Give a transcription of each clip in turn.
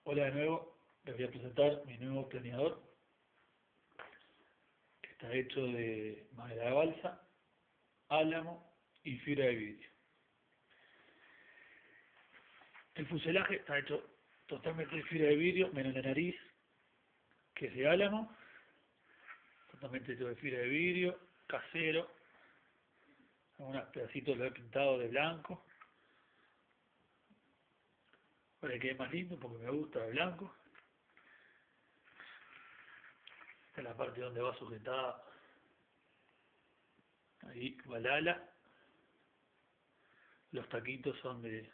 Hola de nuevo, les voy a presentar mi nuevo planeador que está hecho de madera de balsa, álamo y fibra de vidrio. El fuselaje está hecho totalmente de fibra de vidrio, menos la nariz, que es de álamo, totalmente hecho de fibra de vidrio, casero, algunos pedacitos lo he pintado de blanco, para que quede más lindo porque me gusta de blanco. Esta es la parte donde va sujetada, ahí va el ala, los taquitos son de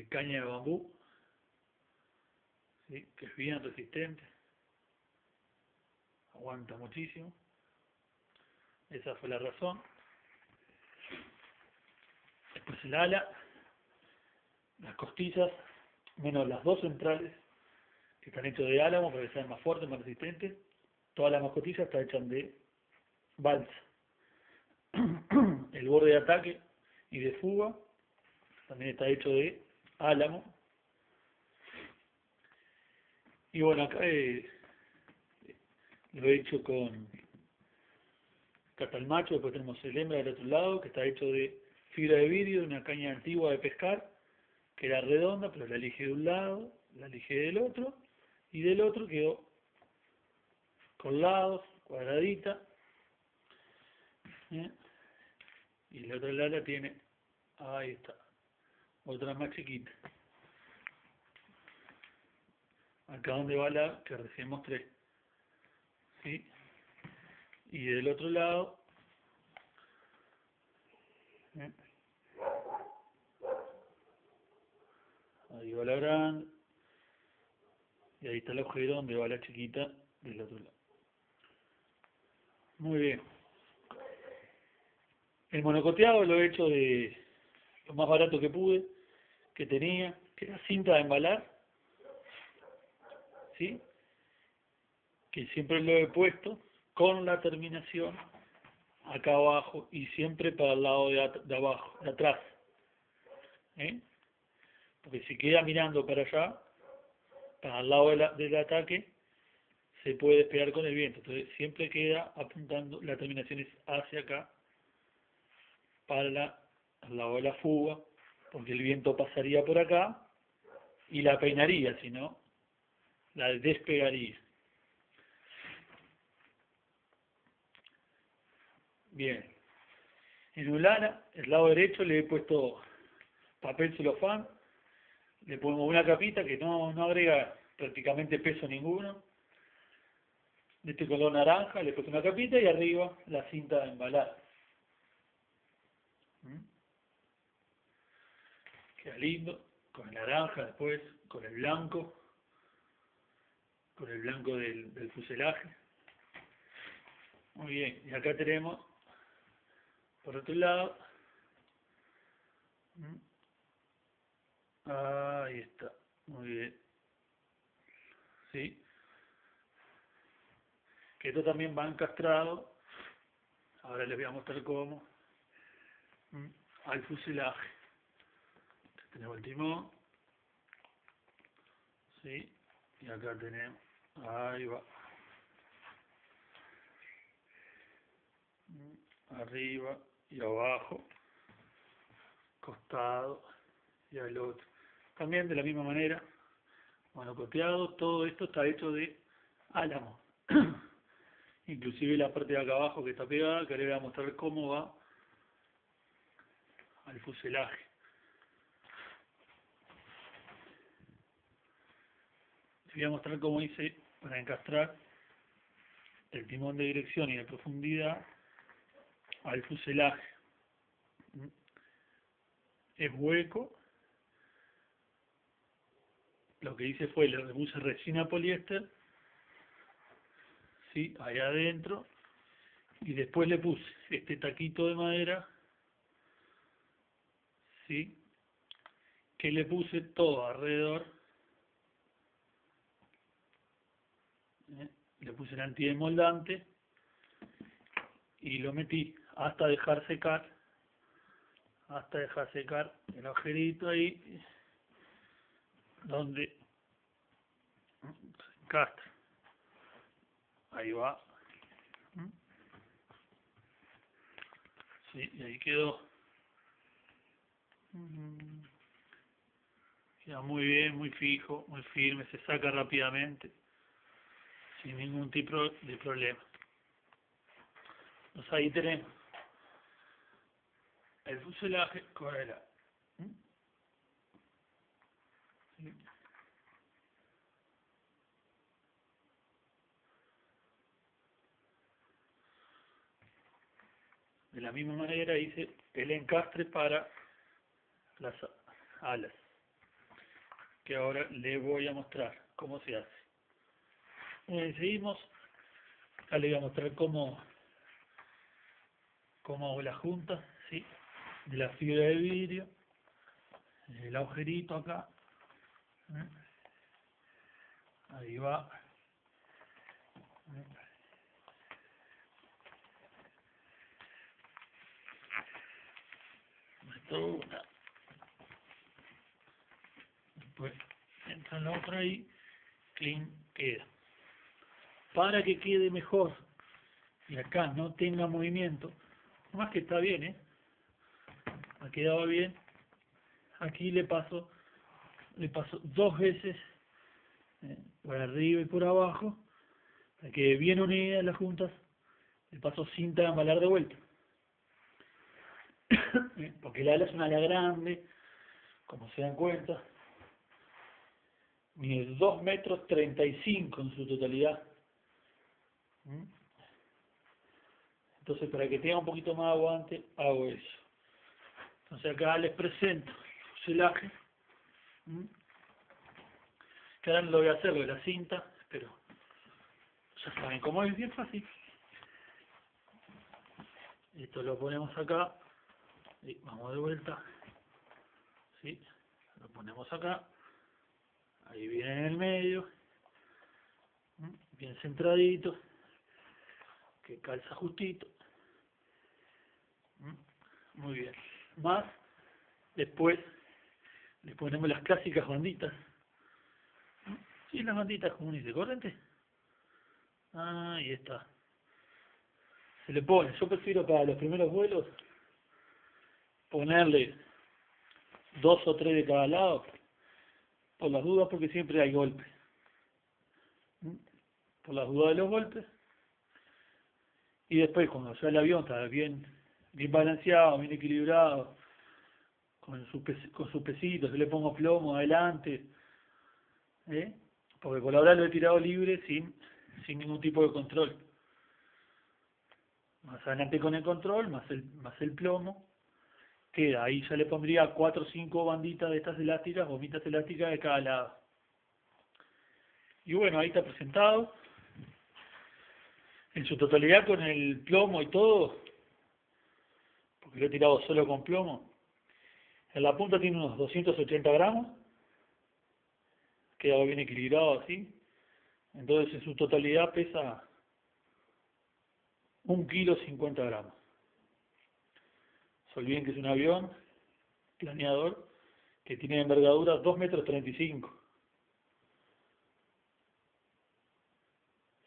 caña de bambú, ¿sí? Que es bien resistente, aguanta muchísimo. Esa fue la razón. Después el ala, las costillas, menos las dos centrales, que están hechas de álamo para que sean más fuertes, más resistentes. Todas las costillas están hechas de balsa. El borde de ataque y de fuga también está hecho de álamo. Y bueno, acá lo he hecho con macho. Después tenemos el hembra del otro lado, que está hecho de fibra de vidrio, de una caña antigua de pescar, que era redonda, pero la elige de un lado, la elige del otro, y del otro quedó con lados, cuadradita, ¿eh? Y la otra ala tiene, ahí está, otra más chiquita. Acá donde va la que recién mostré, ¿sí? Y del otro lado, ¿eh? Ahí va la grande, y ahí está el agujero donde va la chiquita del otro lado. Muy bien. El monocoteado lo he hecho de lo más barato que pude, que tenía, que era cinta de embalar, ¿sí? Que siempre lo he puesto con la terminación acá abajo y siempre para el lado de abajo, de atrás, ¿eh? Porque si queda mirando para allá, para el lado del ataque, se puede despegar con el viento. Entonces siempre queda apuntando, la terminación es hacia acá, para al lado de la fuga, porque el viento pasaría por acá y la peinaría, si no, la despegaría. Bien. En Ulana, el lado derecho, le he puesto papel celofán, le pongo una capita que no agrega prácticamente peso ninguno, de este color naranja, le he puesto una capita y arriba la cinta de embalar. ¿Mm? Queda lindo, con el naranja después, con el blanco del fuselaje. Muy bien, y acá tenemos, por otro lado, ahí está, muy bien, ¿sí? Que esto también va encastrado, ahora les voy a mostrar cómo, al fuselaje. Tenemos el timón, ¿sí? Y acá tenemos, ahí va, arriba y abajo, costado y al otro. También de la misma manera, monocoteado, todo esto está hecho de álamo. Inclusive la parte de acá abajo que está pegada, que les voy a mostrar cómo va al fuselaje. Les voy a mostrar cómo hice para encastrar el timón de dirección y de profundidad al fuselaje. Es hueco. Lo que hice fue, le puse resina poliéster, ¿sí? Ahí adentro, y después le puse este taquito de madera, ¿sí? Que le puse todo alrededor, ¿eh? Le puse el antidesmoldante y lo metí hasta dejar secar el agujerito ahí donde se encastra. Ahí va. Sí, y ahí quedó. Queda muy bien, muy fijo, muy firme, se saca rápidamente, sin ningún tipo de problema. Entonces ahí tenemos el fuselaje con el ala. ¿Sí? De la misma manera hice el encastre para las alas, que ahora les voy a mostrar cómo se hace. Seguimos, acá les voy a mostrar cómo hago la junta, ¿sí? De la fibra de vidrio, el agujerito acá, ahí va, meto una, después entra la otra ahí, clean queda. Para que quede mejor y acá no tenga movimiento, más que está bien, ha quedado bien. Aquí le paso 2 veces por arriba y por abajo, para que quede bien unidas las juntas. Le paso cinta de embalar de vuelta, porque la ala es una ala grande, como se dan cuenta, mide 2,35 m en su totalidad. Entonces, para que tenga un poquito más de aguante, hago eso. Entonces acá les presento el fuselaje, que ahora no lo voy a hacer lo de la cinta, pero ya saben cómo es, bien fácil. Esto lo ponemos acá, y vamos de vuelta, ¿sí? Lo ponemos acá, ahí viene en el medio, bien centradito, que calza justito. Muy bien. Más, después le ponemos las clásicas banditas. Sí, las banditas comunes de corriente. Ahí está. Se le pone, yo prefiero para los primeros vuelos ponerle 2 o 3 de cada lado, por las dudas, porque siempre hay golpes. Por las dudas de los golpes. Y después, cuando ya el avión está bien balanceado, bien equilibrado, con sus pesitos, yo le pongo plomo adelante, porque por ahora lo he tirado libre sin ningún tipo de control. Más adelante con el control, más el plomo, queda. Ahí ya le pondría 4 o 5 banditas de estas elásticas, gomitas elásticas de cada lado. Y bueno, ahí está presentado. En su totalidad con el plomo y todo, porque lo he tirado solo con plomo. En la punta tiene unos 280 gramos, queda bien equilibrado así. Entonces en su totalidad pesa 1,50 kg. No se olviden que es un avión planeador que tiene envergadura 2,35 m.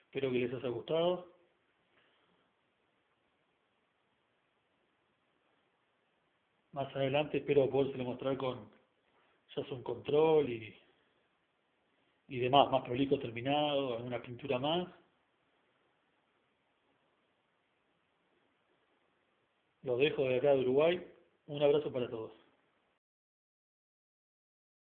Espero que les haya gustado. Más adelante espero poderse mostrar con ya su control y demás, más prolijo terminado, alguna pintura más. Los dejo de acá de Uruguay. Un abrazo para todos.